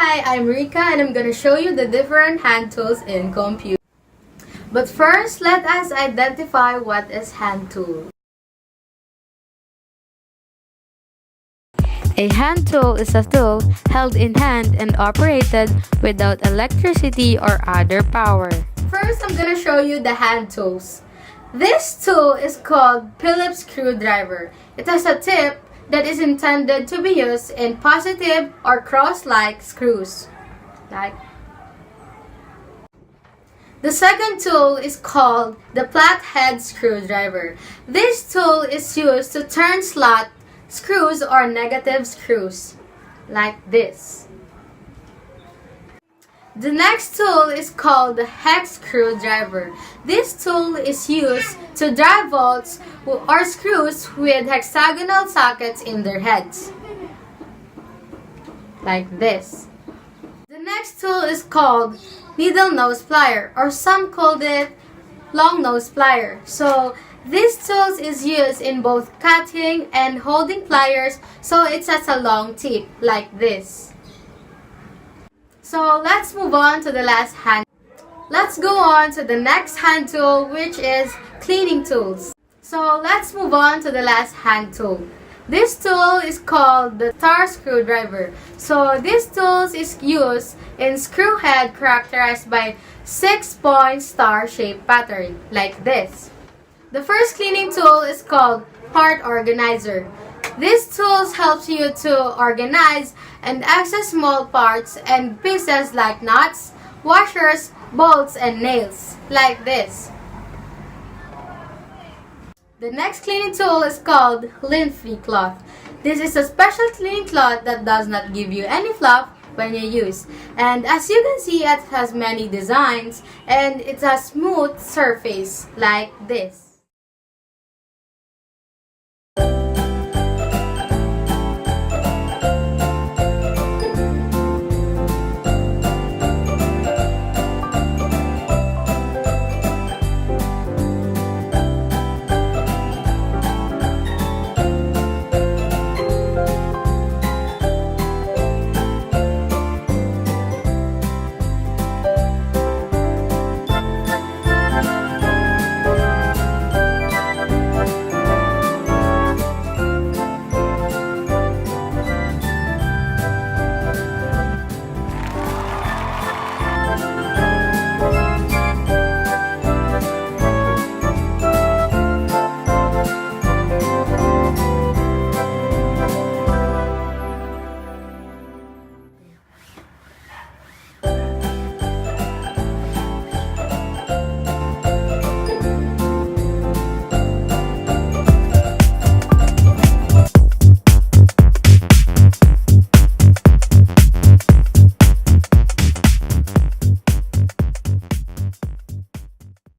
Hi, I'm Rika and I'm gonna show you the different hand tools in computer. But first, let us identify what is hand tool. A hand tool is a tool held in hand and operated without electricity or other power. First, I'm gonna show you the hand tools. This tool is called Phillips screwdriver. It has a tip that is intended to be used in positive or cross-like screws. The second tool is called the flathead screwdriver. This tool is used to turn slot screws or negative screws, like this. The next tool is called the hex screwdriver. This tool is used to drive bolts or screws with hexagonal sockets in their heads, like this. The next tool is called needle nose plier, or some called it long nose plier. So this tool is used in both cutting and holding pliers, so it has a long tip like this. So let's move on to the last hand. Let's go on to the next hand tool, which is cleaning tools. So let's move on to the last hand tool. This tool is called the star screwdriver. So this tool is used in screw head characterized by 6-point star-shaped pattern, like this. The first cleaning tool is called part organizer. This tool helps you to organize and access small parts and pieces like nuts, washers, bolts, and nails, like this. The next cleaning tool is called lint-free cloth. This is a special cleaning cloth that does not give you any fluff when you use. And as you can see, it has many designs and it's a smooth surface like this.